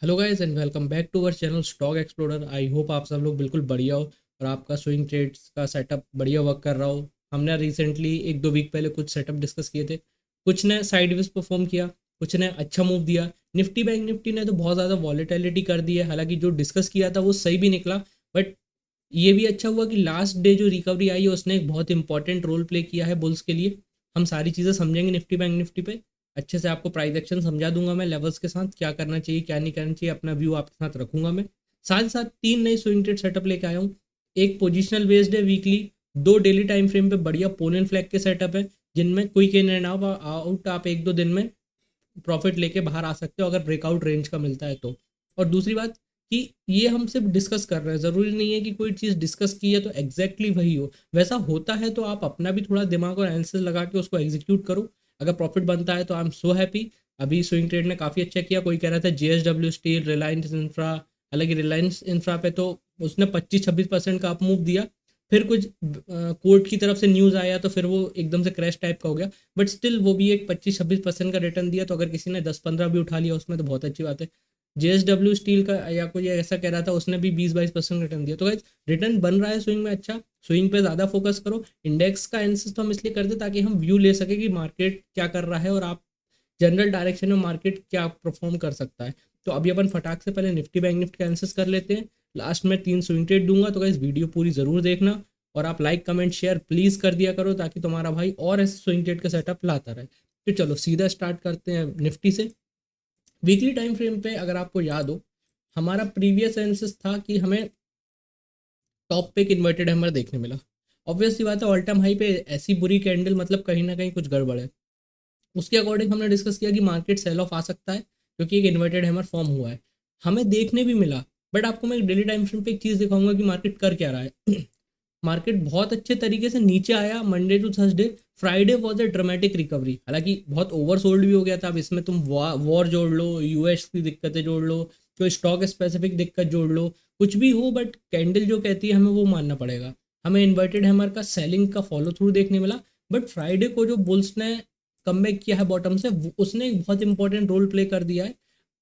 Hello guys and welcome back to our channel stock explorer. I hope आप सब लोग बिल्कुल बढ़िया हो और आपका स्विंग ट्रेड्स का सेटअप बढ़िया वर्क कर रहा हो। हमने रिसेंटली एक दो वीक पहले कुछ सेटअप डिस्कस किए थे। कुछ ने साइडवेज परफॉर्म किया, कुछ ने अच्छा मूव दिया। निफ्टी बैंक निफ्टी ने तो बहुत ज़्यादा वॉलेटिलिटी कर दी है। हालांकि जो डिस्कस किया था वो सही भी निकला, बट ये भी अच्छा हुआ कि लास्ट डे जो रिकवरी आई है उसने एक बहुत इंपॉर्टेंट रोल प्ले किया है बुल्स के लिए। हम सारी चीज़ें समझेंगे निफ्टी बैंक निफ्टी पे। अच्छे से आपको प्राइस एक्शन समझा दूंगा मैं, लेवल्स के साथ क्या करना चाहिए क्या नहीं करना चाहिए, अपना व्यू आपके साथ रखूंगा मैं। साथ ही साथ तीन नई स्विंग ट्रेड सेटअप लेके आया हूँ। एक पोजिशनल बेस्ड है वीकली, दो डेली टाइम फ्रेम पे बढ़िया पोल एंड फ्लैग के सेटअप है जिनमें क्विक इन एंड आउट आप एक दो दिन में प्रॉफिट लेके बाहर आ सकते हो अगर ब्रेकआउट रेंज का मिलता है तो। और दूसरी बात कि ये हम सिर्फ डिस्कस कर रहे हैं, ज़रूरी नहीं है कि कोई चीज़ डिस्कस की है तो एग्जैक्टली वही हो। वैसा होता है तो आप अपना भी थोड़ा दिमाग और एनालिसिस लगा के उसको एग्जीक्यूट करो। अगर प्रॉफिट बनता है तो आई एम सो हैप्पी। अभी स्विंग ट्रेड ने काफ़ी अच्छा किया। कोई कह रहा था JSW स्टील, रिलायंस इंफ्रा। हालांकि रिलायंस इंफ्रा पे तो उसने 25-26% का अप मूव दिया। फिर कुछ कोर्ट की तरफ से न्यूज़ आया तो फिर वो एकदम से क्रैश टाइप का हो गया। बट स्टिल वो भी एक 25-26% का रिटर्न दिया। तो अगर किसी ने 10-15 भी उठा लिया उसमें तो बहुत अच्छी बात है। JSW स्टील का या कोई ऐसा कह रहा था, उसने भी 20-22% रिटर्न दिया। तो गाइस रिटर्न बन रहा है स्विंग में अच्छा। स्विंग पे ज़्यादा फोकस करो। इंडेक्स का एनालिसिस तो हम इसलिए करते ताकि हम व्यू ले सके कि मार्केट क्या कर रहा है और आप जनरल डायरेक्शन में मार्केट क्या परफॉर्म कर सकता है। तो अभी अपन फटाक से पहले निफ्टी बैंक निफ्टी का एनालिसिस कर लेते हैं। लास्ट में तीन स्विंग ट्रेड दूंगा तो गाइस वीडियो पूरी ज़रूर देखना। और आप लाइक कमेंट शेयर प्लीज़ कर दिया करो ताकि तुम्हारा भाई और ऐसे स्विंग ट्रेड का सेटअप लाता रहे। तो चलो सीधा स्टार्ट करते हैं निफ्टी से। वीकली टाइम फ्रेम पे अगर आपको याद हो, हमारा प्रीवियस एनालिसिस था कि हमें टॉप पे एक इन्वर्टेड हैमर देखने मिला। ऑब्वियस सी बात है, ऑल टाइम हाई पे ऐसी बुरी कैंडल मतलब कहीं ना कहीं कुछ गड़बड़ है। उसके अकॉर्डिंग हमने डिस्कस किया कि मार्केट सेल ऑफ आ सकता है क्योंकि एक इन्वर्टेड हैमर फॉर्म हुआ है। हमें देखने भी मिला। बट आपको मैं एक डेली टाइम फ्रेम पे एक चीज़ दिखाऊंगा कि मार्केट कर क्या रहा है। मार्केट बहुत अच्छे तरीके से नीचे आया Monday to Thursday. Friday was a dramatic recovery, हालांकि बहुत ओवरसोल्ड भी हो गया था। अब इसमें तुम वॉर जोड़ लो, यूएस की दिक्कतें जोड़ लो, कोई स्टॉक स्पेसिफिक दिक्कत जोड़ लो, कुछ भी हो, बट कैंडल जो कहती है हमें वो मानना पड़ेगा। हमें इन्वर्टेड हैमर का सेलिंग का फॉलो थ्रू देखने मिला। बट फ्राइडे को जो बुल्स ने कमबैक किया है बॉटम से, उसने एक बहुत इंपॉर्टेंट रोल प्ले कर दिया है।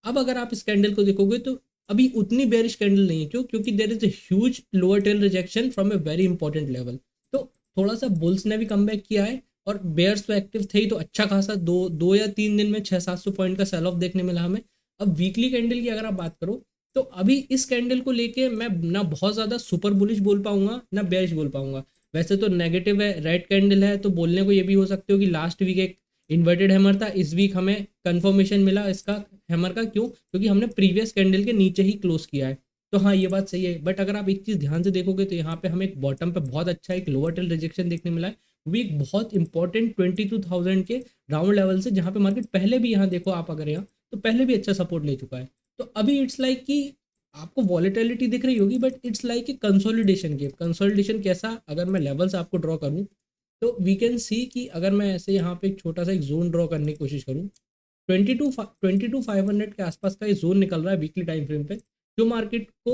अब अगर आप इस कैंडल को देखोगे तो अभी उतनी बेरिश कैंडल नहीं है। क्यों? क्योंकि there is huge lower tail rejection from a very important level. तो थोड़ा सा बुल्स ने भी कमबैक किया है और बेयर्स तो एक्टिव थे ही, तो अच्छा खासा दो दो या तीन दिन में 600-700 पॉइंट का सेल ऑफ देखने मिला हमें। अब वीकली कैंडल की अगर आप बात करो तो अभी इस कैंडल को लेके मैं ना बहुत ज़्यादा सुपर बुलिश बोल पाऊंगा ना बेयरिश बोल पाऊंगा। वैसे तो नेगेटिव है, रेड कैंडल है, तो बोलने को ये भी हो सकते हो कि लास्ट वीक एक इन्वर्टेड हैमर था, इस वीक हमें कंफर्मेशन मिला इसका हैमर का। क्यों? क्योंकि हमने प्रीवियस कैंडल के नीचे ही क्लोज किया है। तो हाँ, ये बात सही है। बट अगर आप एक चीज़ ध्यान से देखोगे तो यहाँ पे हमें एक बॉटम पे बहुत अच्छा एक लोअर टेल रिजेक्शन देखने मिला है। वो भी एक बहुत इंपॉर्टेंट 22,000 के राउंड लेवल से, जहाँ पे मार्केट पहले भी, यहाँ देखो आप अगर यहाँ, तो पहले भी अच्छा सपोर्ट ले चुका है। तो अभी इट्स लाइक कि आपको वॉलेटिलिटी दिख रही होगी, but it's like a consolidation game. Consolidation कैसा? अगर मैं लेवल्स आपको ड्रॉ करूँ तो वी कैन सी कि अगर मैं ऐसे यहाँ पे एक छोटा सा एक जोन ड्रॉ करने की कोशिश करूँ, 22,500 के आसपास का ये जोन निकल रहा है वीकली टाइम फ्रेम पे, जो मार्केट को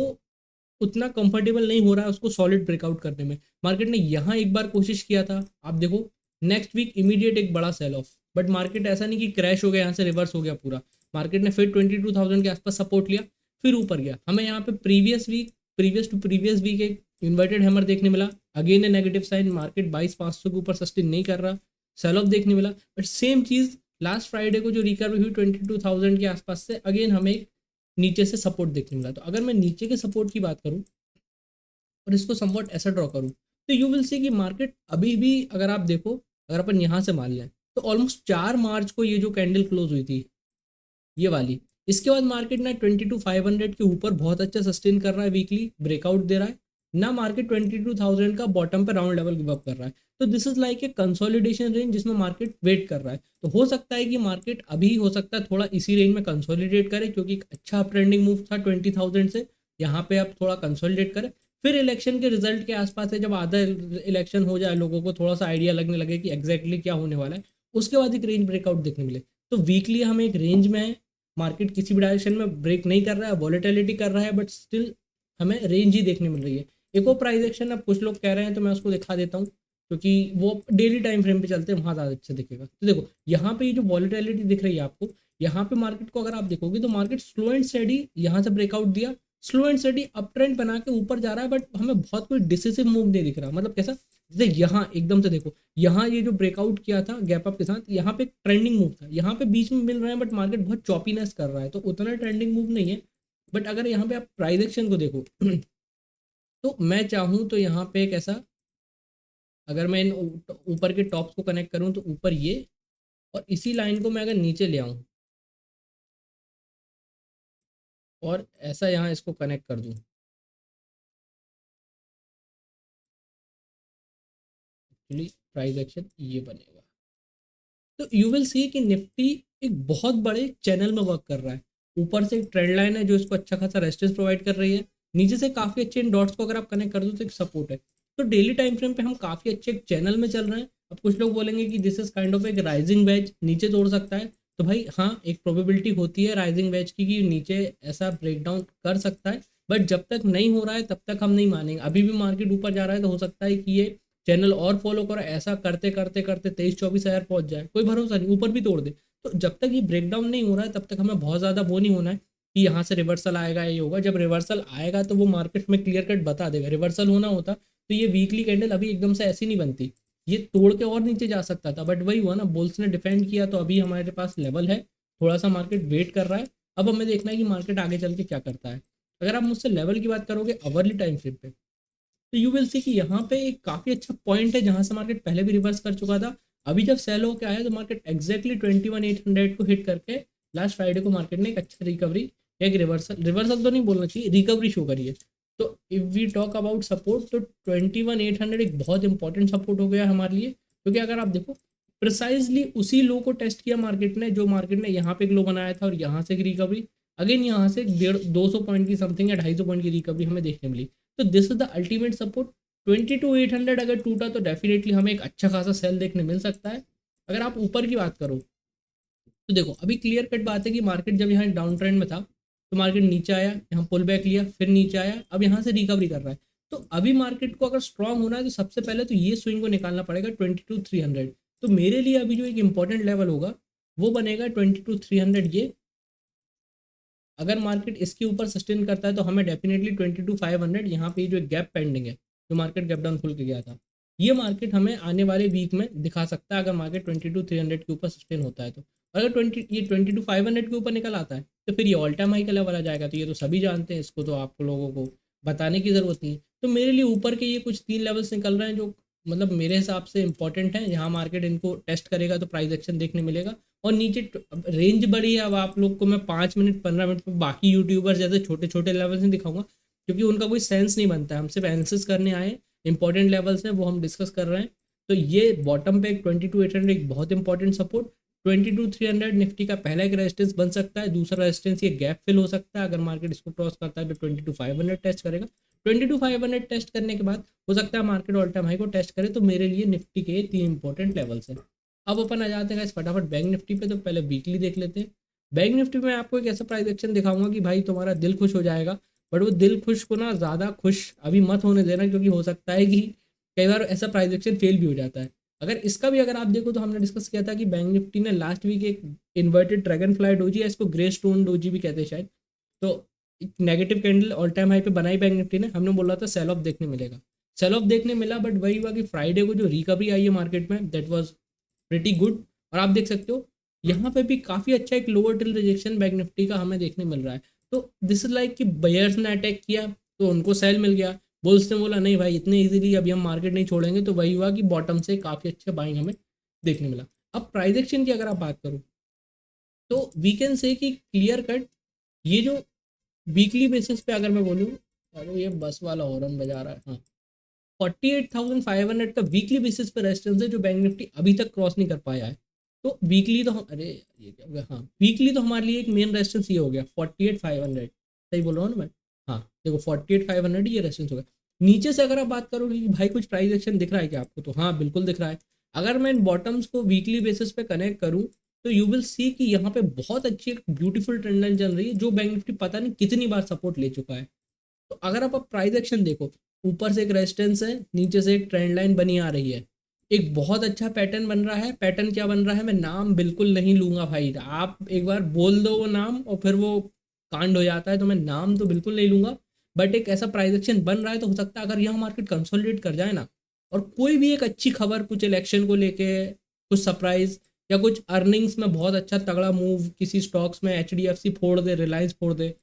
उतना कंफर्टेबल नहीं हो रहा है उसको सॉलिड ब्रेकआउट करने में। मार्केट ने यहाँ एक बार कोशिश किया था, आप देखो नेक्स्ट वीक इमीडिएट एक बड़ा सेल ऑफ। बट मार्केट ऐसा नहीं कि क्रैश हो गया, यहाँ से रिवर्स हो गया पूरा। मार्केट ने फिर 22,000 के आसपास सपोर्ट लिया, फिर ऊपर गया। हमें यहाँ पे प्रीवियस टू प्रीवियस वीक एक इन्वर्टेड हैमर देखने मिला। अगेन ए नेगेटिव साइन, मार्केट 22,500 के ऊपर सस्टेन नहीं कर रहा, सेल ऑफ देखने मिला। But same cheese last Friday को जो रिकवरी हुई 22,000 के आसपास से, अगेन हमें नीचे से सपोर्ट देखने मिला। तो अगर मैं नीचे के सपोर्ट की बात करूं और इसको समवॉट ऐसा ड्रॉ करूं, तो यू विल सी कि मार्केट अभी भी, अगर आप देखो, अगर अपन यहाँ से मान लें तो ऑलमोस्ट 4 मार्च को ये जो कैंडल क्लोज हुई थी ये वाली, इसके बाद मार्केट ना 22,500 के ऊपर बहुत अच्छा सस्टेन कर रहा है, वीकली ब्रेकआउट दे रहा है ना। मार्केट 22,000 का बॉटम पे राउंड लेवल गिव अप कर रहा है। तो this is like a consolidation range जिसमें मार्केट वेट कर रहा है। तो हो सकता है कि मार्केट अभी, हो सकता है थोड़ा इसी रेंज में कंसोलिडेट करे, क्योंकि एक अच्छा ट्रेंडिंग मूव था 20,000 से, यहाँ पे अब थोड़ा कंसोलिडेट करे। फिर इलेक्शन के रिजल्ट के आसपास है, जब आधा इलेक्शन हो जाए, लोगों को थोड़ा सा आइडिया लगने लगे कि एग्जैक्टली क्या होने वाला है, उसके बाद एक रेंज ब्रेकआउट देखने मिले। तो वीकली हम एक रेंज में है, मार्केट किसी भी डायरेक्शन में ब्रेक नहीं कर रहा है, वॉलेटिलिटी कर रहा है, बट स्टिल हमें रेंज ही देखने मिल रही है। एक और प्राइस एक्शन अब कुछ लोग कह रहे हैं तो मैं उसको दिखा देता हूँ, क्योंकि वो डेली टाइम फ्रेम पे चलते हैं, वहाँ ज़्यादा अच्छा दिखेगा। तो देखो यहाँ पे ये जो वॉलेटिलिटी दिख रही है आपको, यहाँ पे मार्केट को अगर आप देखोगे तो मार्केट स्लो एंड स्टडी यहाँ से ब्रेकआउट दिया, slow and study up trend बना के ऊपर जा रहा है, बट हमें बहुत कोई डिसिसिव मूव नहीं दिख रहा। मतलब कैसा, जैसे यहाँ एकदम से देखो, यहाँ ये जो ब्रेकआउट किया था गैप अप के साथ, यहाँ पे ट्रेंडिंग मूव था, यहाँ पे बीच में मिल रहा है, बट मार्केट बहुत चॉपीनेस कर रहा है, तो उतना ट्रेंडिंग मूव नहीं है। बट अगर यहाँ पे आप प्राइस एक्शन को देखो तो मैं चाहूँ तो यहाँ पे एक ऐसा, अगर मैं इन ऊपर के टॉप्स को कनेक्ट करूँ तो ऊपर ये, और इसी लाइन को मैं अगर नीचे ले आऊँ और ऐसा यहाँ इसको कनेक्ट कर दूँ, एक्चुअली प्राइस एक्शन ये बनेगा, तो यू विल सी कि निफ्टी एक बहुत बड़े चैनल में वर्क कर रहा है। ऊपर से एक ट्रेंड लाइन है जो इसको अच्छा खासा रेजिस्टेंस प्रोवाइड कर रही है, नीचे से काफ़ी अच्छे इन डॉट्स को अगर आप कनेक्ट कर दो तो एक सपोर्ट है। तो डेली टाइम फ्रेम पे हम काफ़ी अच्छे एक चैनल में चल रहे हैं। अब कुछ लोग बोलेंगे कि दिस इज काइंड ऑफ एक राइजिंग वेज, नीचे तोड़ सकता है, तो भाई हाँ, एक प्रोबेबिलिटी होती है राइजिंग वेज की कि नीचे ऐसा ब्रेकडाउन कर सकता है, बट जब तक नहीं हो रहा है तब तक हम नहीं मानेंगे। अभी भी मार्केट ऊपर जा रहा है तो हो सकता है कि ये चैनल और फॉलो करो, ऐसा करते करते करते 23-24 हज़ार पहुंच जाए, कोई भरोसा नहीं, ऊपर भी तोड़ दे। तो जब तक ये ब्रेकडाउन नहीं हो रहा है तब तक हमें बहुत ज़्यादा वो नहीं होना है कि यहाँ से रिवर्सल आएगा, ये होगा। जब रिवर्सल आएगा तो वो मार्केट में क्लियर कट बता देगा। रिवर्सल होना होता तो ये वीकली कैंडल अभी एकदम से ऐसी नहीं बनती, ये तोड़ के और नीचे जा सकता था, बट वही हुआ ना, बुल्स ने डिफेंड किया, तो अभी हमारे पास लेवल है, थोड़ा सा मार्केट वेट कर रहा है। अब हमें देखना है कि मार्केट आगे चल के क्या करता है। अगर आप मुझसे लेवल की बात करोगे अवरली टाइम फ्रेम पे, तो यू विल सी कि यहाँ पे एक काफ़ी अच्छा पॉइंट है जहाँ से मार्केट पहले भी रिवर्स कर चुका था। अभी जब सेल होकर आया तो मार्केट एग्जैक्टली 21,800 को हिट करके लास्ट फ्राइडे को मार्केट ने एक अच्छा रिकवरी, एक रिवर्सल, रिवर्सल तो नहीं बोलना चाहिए, रिकवरी शो करी है। तो if we talk about support, तो 21,800 एक बहुत इंपॉर्टेंट सपोर्ट हो गया हमारे लिए, क्योंकि अगर आप देखो प्रिसाइजली उसी लो को टेस्ट किया मार्केट ने, जो मार्केट ने यहाँ पे एक लो बनाया था और यहाँ से एक रिकवरी, अगेन यहाँ से 150-200 पॉइंट की समथिंग या 250 पॉइंट की रिकवरी हमें देखने मिली। तो this is the ultimate support. 22,800 अगर टूटा तो डेफिनेटली हमें एक अच्छा खासा सेल देखने मिल सकता है। अगर आप ऊपर की बात करो तो देखो अभी क्लियर कट बात है कि मार्केट जब यहाँ डाउन ट्रेंड में था तो मार्केट नीचे आया, यहाँ पुल बैक लिया, फिर नीचे आया, अब यहाँ से रिकवरी कर रहा है। तो अभी मार्केट को अगर स्ट्रांग होना है तो सबसे पहले तो ये स्विंग को निकालना पड़ेगा 22,300। तो मेरे लिए अभी जो एक इंपॉर्टेंट लेवल होगा वो बनेगा 22,300। ये अगर मार्केट इसके ऊपर सस्टेन करता है तो हमें डेफिनेटली 22,500, यहाँ पे जो गैप पेंडिंग है, जो मार्केट गैप डाउन खुल के गया था, ये मार्केट हमें आने वाले वीक में दिखा सकता है अगर मार्केट 22,300 के ऊपर सस्टेन होता है तो। अगर 22,500 के ऊपर निकल आता है तो फिर ये ऑल टाइम हाई का लेवल आ जाएगा। तो ये तो सभी जानते हैं, इसको तो आप लोगों को बताने की ज़रूरत नहीं है। तो मेरे लिए ऊपर के ये कुछ 3 लेवल्स निकल रहे हैं जो मतलब मेरे हिसाब से इंपॉर्टेंट है, जहाँ मार्केट इनको टेस्ट करेगा तो प्राइस एक्शन देखने मिलेगा। और नीचे रेंज बड़ी है। अब आप लोग को मैं 5 मिनट 15 मिनट पर बाकी यूट्यूबर जैसे छोटे छोटे लेवल्स नहीं दिखाऊंगा, क्योंकि उनका कोई सेंस नहीं बनता है। हम सिर्फ एनालिसिस करने आए, इंपॉर्टेंट लेवल्स हैं वो हम डिस्कस कर रहे हैं। तो ये बॉटम पे एक 22,800 एक बहुत इंपॉर्टेंट सपोर्ट, 22,300 निफ्टी का पहला एक रेजिस्टेंस बन सकता है। दूसरा रेजिस्टेंस ये गैप फिल हो सकता है, अगर मार्केट इसको क्रॉस करता है तो 22,500 टेस्ट करेगा। 22,500 टेस्ट करने के बाद हो सकता है मार्केट ऑल टाइम हाई को टेस्ट करे। तो मेरे लिए निफ्टी के 3 इंपॉर्टेंट लेवल्स हैं। अब अपन आ जाते हैं फटाफट बैंक निफ्टी पे। तो पहले वीकली देख लेते हैं। बैंक निफ्टी में आपको एक ऐसा प्राइस एक्शन दिखाऊंगा कि भाई तुम्हारा दिल खुश हो जाएगा। बट वो दिल खुश को ना ज़्यादा खुश अभी मत होने देना, क्योंकि हो सकता है कि कई बार ऐसा प्राइस एक्शन फेल भी हो जाता है। अगर इसका भी अगर आप देखो तो हमने डिस्कस किया था कि बैंक निफ्टी ने लास्ट वीक एक इन्वर्टेड ड्रैगन फ्लाई डोजी है, इसको ग्रे स्टोन डोजी भी कहते हैं शायद, तो negative candle all time high पे बनाई बैंक निफ्टी ने। हमने बोला था सेल ऑफ देखने मिलेगा, सेल ऑफ देखने मिला, बट वही हुआ कि फ्राइडे को जो रिकवरी आई है मार्केट में दैट वाज प्रिटी गुड। और आप देख सकते हो यहाँ पे भी काफ़ी अच्छा एक lower till rejection bank Nifty का हमें देखने मिल रहा है। तो दिस इज लाइक कि बायर्स ने अटैक किया तो उनको सेल मिल गया, बुल्स ने बोला नहीं भाई इतने इजीली अभी हम मार्केट नहीं छोड़ेंगे, तो वही हुआ कि बॉटम से काफ़ी अच्छा बाइंग हमें देखने मिला। अब प्राइस एक्शन की अगर आप बात करो तो वी कैन से कि क्लियर कट ये जो वीकली बेसिस पे अगर मैं बोलूँ, अरे ये बस वाला हॉर्न बजा रहा है, हाँ, 48,500 का वीकली बेसिस पे रेजिस्टेंस है जो बैंक निफ्टी अभी तक क्रॉस नहीं कर पाया है। तो वीकली तो हम, अरे ये क्या हो गया, हाँ, वीकली तो हमारे लिए एक मेन रेजिस्टेंस ये हो गया 48,500। सही बोल रहा हूँ ना मैं? हाँ देखो 48,500 ये रेजिस्टेंस हो गया। नीचे से अगर आप बात करोगे कि भाई कुछ प्राइस एक्शन दिख रहा है क्या आपको, तो हाँ बिल्कुल दिख रहा है। अगर मैं इन बॉटम्स को वीकली बेसिस पे कनेक्ट करूँ तो यू विल सी कि यहाँ पे बहुत अच्छी एक ब्यूटीफुल ट्रेंड लाइन चल रही है, जो बैंक निफ्टी पता नहीं कितनी बार सपोर्ट ले चुका है। तो अगर आप प्राइस एक्शन देखो, ऊपर से एक रेजिस्टेंस है, नीचे से एक ट्रेंड लाइन बनी आ रही है, एक बहुत अच्छा पैटर्न बन रहा है। पैटर्न क्या बन रहा है, मैं नाम बिल्कुल नहीं लूँगा भाई, आप एक बार बोल दो वो नाम और फिर वो कांड हो जाता है, तो मैं नाम तो बिल्कुल नहीं लूँगा। बट एक ऐसा प्राइस एक्शन बन रहा है, तो हो सकता है अगर यह मार्केट कंसोलिडेट कर जाए ना, और कोई भी एक अच्छी खबर कुछ इलेक्शन को लेके, कुछ सरप्राइज या कुछ अर्निंग्स में बहुत अच्छा तगड़ा मूव किसी स्टॉक्स में, एचडीएफसी फोड़ दे, रिलायंस फोड़ दे,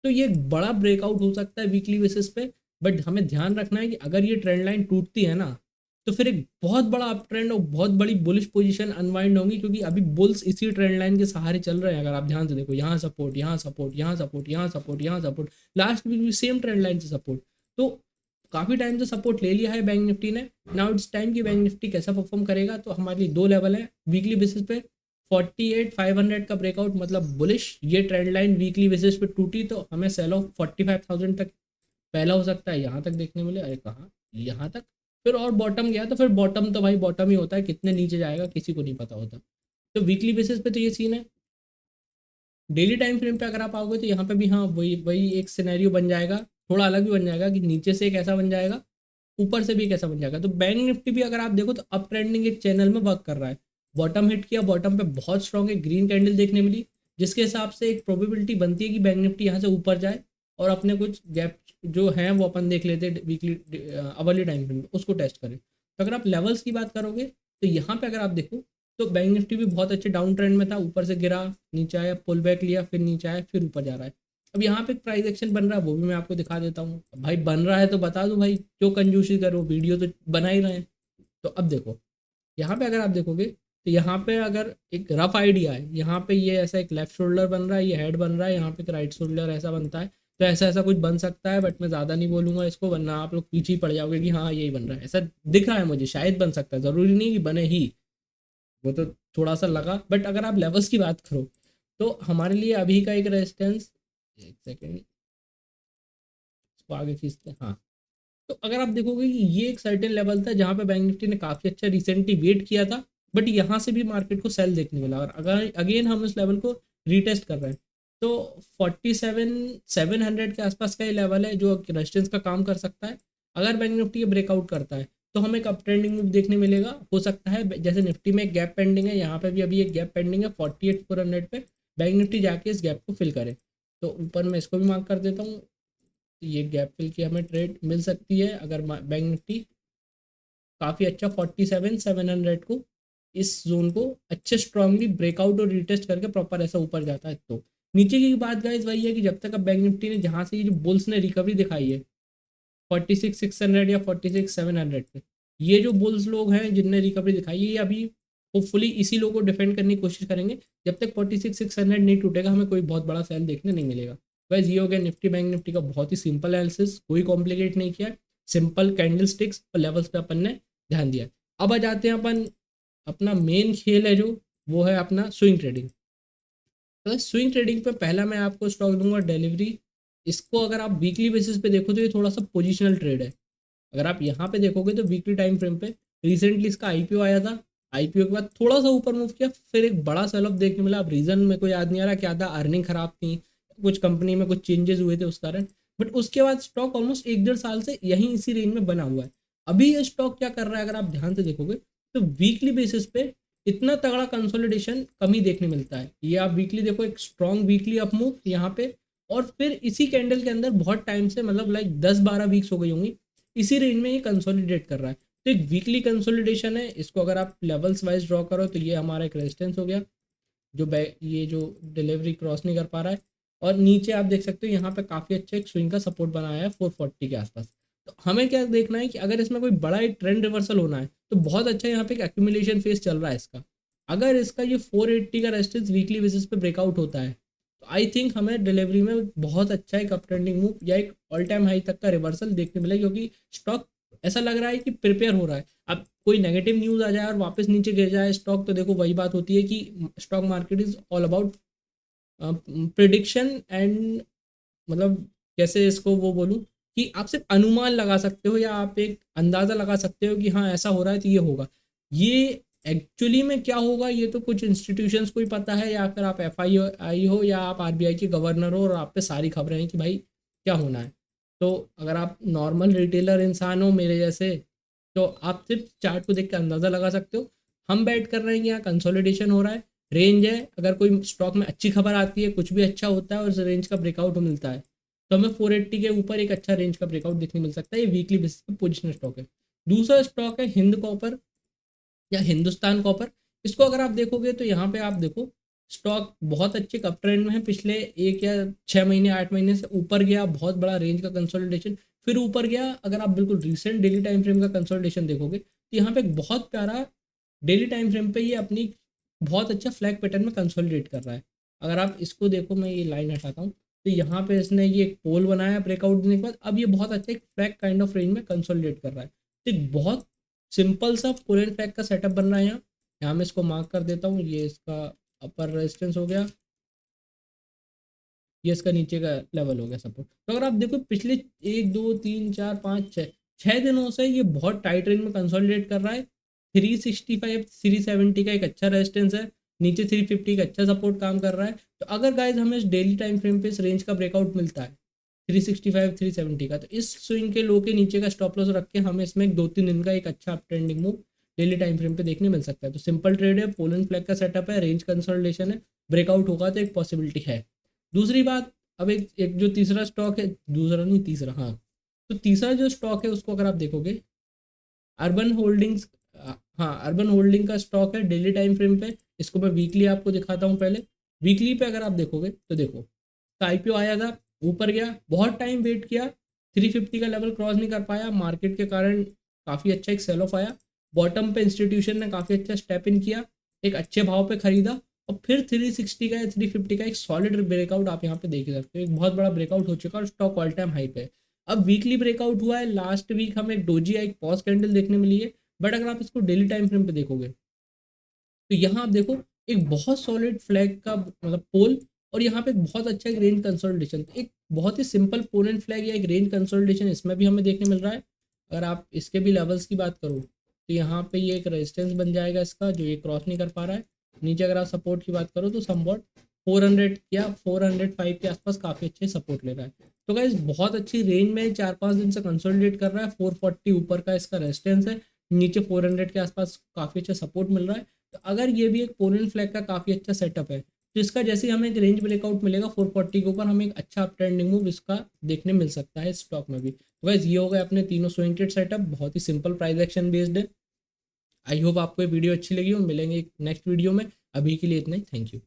तो ये एक बड़ा ब्रेकआउट हो सकता है वीकली बेसिस पे। बट हमें ध्यान रखना है कि अगर ये ट्रेंड लाइन टूटती है ना, तो फिर एक बहुत बड़ा अप ट्रेंड और बहुत बड़ी बुलिश पोजीशन अनवाइंड होंगी, क्योंकि अभी बुल्स इसी ट्रेंड लाइन के सहारे चल रहे हैं। अगर आप ध्यान से देखो, यहाँ सपोर्ट, यहाँ सपोर्ट, यहाँ सपोर्ट, यहाँ सपोर्ट, यहाँ सपोर्ट, लास्ट वीक भी सेम ट्रेंड लाइन से सपोर्ट। तो काफ़ी टाइम से सपोर्ट ले लिया है बैंक निफ्टी ने। नाउ इट्स टाइम कि बैंक निफ्टी कैसा परफॉर्म करेगा। तो हमारे लिए दो लेवल है वीकली बेसिस पे, 48,500 का ब्रेकआउट मतलब बुलिश। ये ट्रेंड लाइन वीकली बेसिस पे टूटी तो हमें सेल ऑफ 45,000 तक पहला हो सकता है, यहाँ तक देखने मिले। अरे कहाँ, यहाँ तक। फिर और बॉटम गया तो फिर बॉटम तो भाई बॉटम ही होता है, कितने नीचे जाएगा किसी को नहीं पता होता। तो वीकली बेसिस पे तो ये सीन है। डेली टाइम फ्रेम पे अगर आप आओगे तो यहाँ पे भी हाँ वही वही एक सिनेरियो बन जाएगा, थोड़ा अलग भी बन जाएगा कि नीचे से एक ऐसा बन जाएगा, ऊपर से भी एक ऐसा बन जाएगा। तो बैंक निफ्टी भी अगर आप देखो तो अप ट्रेंडिंग एक चैनल में वर्क कर रहा है। बॉटम हिट किया, बॉटम पे बहुत स्ट्रॉन्ग एक ग्रीन कैंडल देखने मिली, जिसके हिसाब से एक प्रोबेबिलिटी बनती है कि बैंक निफ्टी यहाँ से ऊपर जाए, और अपने कुछ गैप जो हैं वो अपन देख लेते हैं वीकली अवर्ली टाइम फ्रेम में, उसको टेस्ट करें। तो अगर आप लेवल्स की बात करोगे तो यहाँ पे अगर आप देखो तो बैंक निफ्टी भी बहुत अच्छे डाउन ट्रेंड में था, ऊपर से गिरा, नीचे आया, पुल बैक लिया, फिर नीचे आया, फिर ऊपर जा रहा है। अब यहाँ पे एक प्राइस एक्शन बन रहा है, वो भी मैं आपको दिखा देता हूँ भाई। बन रहा है तो बता दो भाई, क्यों कंजूसी करो, वीडियो तो बना ही रहे हैं। तो अब देखो यहाँ पे अगर आप देखोगे तो यहाँ पे अगर एक रफ आइडिया है, यहाँ पे ये ऐसा एक लेफ्ट शोल्डर बन रहा है, ये हेड बन रहा है, यहाँ पे एक राइट शोल्डर ऐसा बनता है। तो ऐसा ऐसा कुछ बन सकता है, बट मैं ज़्यादा नहीं बोलूँगा इसको, वरना आप लोग पीछे ही पड़ जाओगे कि हाँ यही बन रहा है। ऐसा दिख रहा है मुझे, शायद बन सकता है, ज़रूरी नहीं कि बने ही, वो तो थोड़ा सा लगा। बट अगर आप लेवल्स की बात करो तो हमारे लिए अभी का एक रेजिस्टेंस, एक सेकेंड इसको आगे खींचते हैं, हाँ। तो अगर आप देखोगे कि ये एक सर्टेन लेवल था जहाँ पे बैंक निफ्टी ने काफ़ी अच्छा रिसेंटली वेट किया था, बट यहाँ से भी मार्केट को सेल देखने मिला, और अगर अगेन हम इस लेवल को रीटेस्ट कर रहे हैं तो 47,700 के आसपास का ये लेवल है जो रेजिस्टेंस का काम कर सकता है। अगर बैंक निफ्टी ये ब्रेकआउट करता है तो हमें एक अप ट्रेंडिंग मूव देखने मिलेगा। हो सकता है जैसे निफ्टी में एक गैप पेंडिंग है, यहाँ पे भी अभी एक गैप पेंडिंग है 48,400 पे, बैंक निफ्टी जाके इस गैप को फिल करे। तो ऊपर मैं इसको भी मार्क कर देता हूँ, ये गैप फिल की हमें ट्रेड मिल सकती है अगर बैंक निफ्टी काफ़ी अच्छा 47,700 को, इस जोन को अच्छे स्ट्रांगली ब्रेकआउट और रिटेस्ट करके प्रॉपर ऐसा ऊपर जाता है। तो नीचे की बात गाइस वही है कि जब तक अब बैंक निफ्टी ने जहाँ से ये जो बुल्स ने रिकवरी दिखाई है 46,600 या 46,700 पे, ये जो बुल्स लोग हैं जिनने रिकवरी दिखाई है, ये अभी होपफुली इसी लोगों को डिफेंड करने की कोशिश करेंगे। जब तक 46,600 नहीं टूटेगा हमें कोई बहुत बड़ा सेल देखने नहीं मिलेगा। वैसे ये हो गया निफ्टी बैंक निफ्टी का बहुत ही सिंपल एनालिसिस, कोई कॉम्प्लिकेट नहीं किया, सिंपल कैंडल स्टिक्स और लेवल्स पे अपन ने ध्यान दिया। अब आ जाते हैं अपन, अपना मेन खेल है जो, वो है अपना स्विंग ट्रेडिंग। तो स्विंग ट्रेडिंग पे पहला मैं आपको स्टॉक दूंगा डिलीवरी। इसको अगर आप वीकली बेसिस पे देखो तो ये थोड़ा सा पोजिशनल ट्रेड है। अगर आप यहाँ पे देखोगे तो वीकली टाइम फ्रेम पे रिसेंटली इसका आईपीओ आया था, आईपीओ के बाद थोड़ा सा ऊपर मूव किया, फिर एक बड़ा सेल ऑफ देखने मिला। अब रीजन मेरे को याद नहीं आ रहा क्या था, अर्निंग खराब थी, कुछ कंपनी में कुछ चेंजेस हुए थे उस कारण। बट उसके बाद स्टॉक ऑलमोस्ट 1 डेढ़ साल से यहीं इसी रेंज में बना हुआ है। अभी ये स्टॉक क्या कर रहा है अगर आप ध्यान से देखोगे तो वीकली बेसिस पे इतना तगड़ा कंसोलिडेशन कम ही देखने मिलता है। ये आप वीकली देखो, एक स्ट्रॉन्ग वीकली अप मूव यहाँ पे, और फिर इसी कैंडल के अंदर बहुत टाइम से, मतलब लाइक 10-12 वीक्स हो गई होंगी, इसी रेंज में ये कंसोलिडेट कर रहा है। तो एक वीकली कंसोलिडेशन है, इसको अगर आप लेवल्स वाइज ड्रॉ करो तो ये हमारा एक रेजिस्टेंस हो गया, जो ये जो डिलीवरी क्रॉस नहीं कर पा रहा है। और नीचे आप देख सकते हो यहाँ पे काफ़ी अच्छा एक स्विंग का सपोर्ट बनाया है 440 के आसपास। तो हमें क्या देखना है कि अगर इसमें कोई बड़ा एक ट्रेंड रिवर्सल होना है तो बहुत अच्छा यहाँ पे एक एक्यूमुलेशन फेज चल रहा है इसका। अगर इसका ये 480 का रेजिस्टेंस वीकली बेसिस पे ब्रेकआउट होता है तो आई थिंक हमें डिलीवरी में बहुत अच्छा एक अप ट्रेंडिंग मूव या एक ऑल टाइम हाई तक का रिवर्सल देखने मिलेगा, क्योंकि स्टॉक ऐसा लग रहा है कि प्रिपेयर हो रहा है। अब कोई नेगेटिव न्यूज़ आ जाए और वापस नीचे गिर जाए स्टॉक, तो देखो वही बात होती है कि stock market is all about prediction and, मतलब कैसे इसको वो बोलूँ कि आप सिर्फ अनुमान लगा सकते हो या आप एक अंदाज़ा लगा सकते हो कि हाँ ऐसा हो रहा है तो ये होगा। ये एक्चुअली में क्या होगा ये तो कुछ इंस्टीट्यूशंस को ही पता है, या फिर आप एफआई हो या आप आरबीआई के गवर्नर हो और आप पे सारी खबरें हैं कि भाई क्या होना है। तो अगर आप नॉर्मल रिटेलर इंसान हो मेरे जैसे, तो आप सिर्फ चार्ट को देख के अंदाज़ा लगा सकते हो। हम बैट कर रहे हैं कि यहाँ कंसोलिडेशन हो रहा है, रेंज है, अगर कोई स्टॉक में अच्छी खबर आती है, कुछ भी अच्छा होता है और उस रेंज का ब्रेकआउट मिलता है, तो हमें 480 के ऊपर एक अच्छा रेंज का ब्रेकआउट देखने मिल सकता है। ये वीकली बेसिस पे पोजिशनल स्टॉक है। दूसरा स्टॉक है हिंद कॉपर या हिंदुस्तान कॉपर। इसको अगर आप देखोगे तो यहाँ पे आप देखो स्टॉक बहुत अच्छे कप ट्रेंड में है, पिछले 1 या 6 महीने 8 महीने से ऊपर गया, बहुत बड़ा रेंज का कंसोलिडेशन, फिर ऊपर गया। अगर आप बिल्कुल रिसेंट डेली टाइम फ्रेम का कंसोलिडेशन देखोगे तो यहाँ पे एक बहुत प्यारा डेली टाइम फ्रेम पे ये अपनी बहुत अच्छा फ्लैग पैटर्न में कंसोलिडेट कर रहा है। अगर आप इसको देखो, मैं ये लाइन हटाता हूँ, तो यहाँ पे इसने ये एक पोल बनाया ब्रेकआउट देने के बाद, अब ये बहुत अच्छा एक फ्लैग काइंड ऑफ रेंज में कंसोलिडेट कर रहा है। तो एक बहुत सिंपल सा पुल एंड फ्लैग का सेटअप बन रहा है यहाँ। यहाँ मैं इसको मार्क कर देता हूँ, ये इसका अपर रेजिस्टेंस हो गया, ये इसका नीचे का लेवल हो गया सपोर्ट। तो अगर आप देखो पिछले 1 2 3 4 5 6 दिनों से ये बहुत टाइट रेंज में कंसोलिडेट कर रहा है। 365 370 का एक अच्छा रेजिस्टेंस है, नीचे 350 का अच्छा सपोर्ट काम कर रहा है। तो अगर गाइज हमें इस डेली टाइम फ्रेम पे इस रेंज का ब्रेकआउट मिलता है 365 370 का, तो इस स्विंग के लो के नीचे का स्टॉप लॉस रख के हमें इसमें 2 3 दिन का एक अच्छा up trending move daily time frame पे देखने मिल सकता है। तो सिंपल ट्रेड है, पोलन फ्लैग का सेटअप है, रेंज कंसोलिडेशन है, ब्रेकआउट होगा तो एक पॉसिबिलिटी है। दूसरी बात, अब एक जो तीसरा स्टॉक है, दूसरा नहीं तीसरा, हाँ, तो तीसरा जो स्टॉक है उसको अगर आप देखोगे, अर्बन होल्डिंग्स, हाँ अर्बन होल्डिंग का स्टॉक है डेली टाइम फ्रेम पे। इसको मैं वीकली आपको दिखाता हूँ पहले। वीकली पे अगर आप देखोगे तो देखो, तो आईपीओ आया था, ऊपर गया, बहुत टाइम वेट किया, 350 का लेवल क्रॉस नहीं कर पाया, मार्केट के कारण काफ़ी अच्छा एक सेल ऑफ आया। बॉटम पे इंस्टीट्यूशन ने काफ़ी अच्छा स्टेप इन किया, एक अच्छे भाव पे खरीदा, और फिर 360 का या 350 का एक सॉलिड ब्रेकआउट आप यहाँ पे देख सकते हो। एक बहुत बड़ा ब्रेकआउट हो चुका है और स्टॉक ऑल टाइम हाई पे है। अब वीकली ब्रेकआउट हुआ है, लास्ट वीक हमें डोजी एक पॉज कैंडल देखने मिली है, बट अगर आप इसको डेली टाइम फ्रेम पे देखोगे तो यहाँ आप देखो एक बहुत सॉलिड फ्लैग का मतलब पोल, और यहाँ पे बहुत अच्छा एक रेंज कंसोलिडेशन, एक बहुत ही सिंपल पोल एंड फ्लैग या एक रेंज कंसोलिडेशन इसमें भी हमें देखने मिल रहा है। अगर आप इसके भी लेवल्स की बात करो तो यहाँ पे ये एक रेजिस्टेंस बन जाएगा इसका, जो ये क्रॉस नहीं कर पा रहा है। नीचे अगर आप सपोर्ट की बात करो तो समवॉट 400 या 405 के आसपास काफ़ी अच्छे सपोर्ट ले रहा है। तो गाइस बहुत अच्छी रेंज में 4 5 दिन से कंसोलिडेट कर रहा है। 440 ऊपर का इसका रेजिस्टेंस है, नीचे 400 के आसपास काफ़ी अच्छा सपोर्ट मिल रहा है। तो अगर ये भी एक पोलन फ्लैग का काफ़ी अच्छा सेटअप है, तो इसका जैसे ही हमें एक रेंज ब्रेकआउट मिलेगा 440 के ऊपर, हमें एक अच्छा अप ट्रेंडिंग मूव इसका देखने मिल सकता है स्टॉक में भी। तो गाइस ये हो गए अपने तीनों स्विंग ट्रेड सेटअप, बहुत ही सिंपल प्राइस एक्शन बेस्ड है। आई होप आपको ये वीडियो अच्छी लगी और मिलेंगे एक नेक्स्ट वीडियो में। अभी के लिए इतना ही, थैंक यू।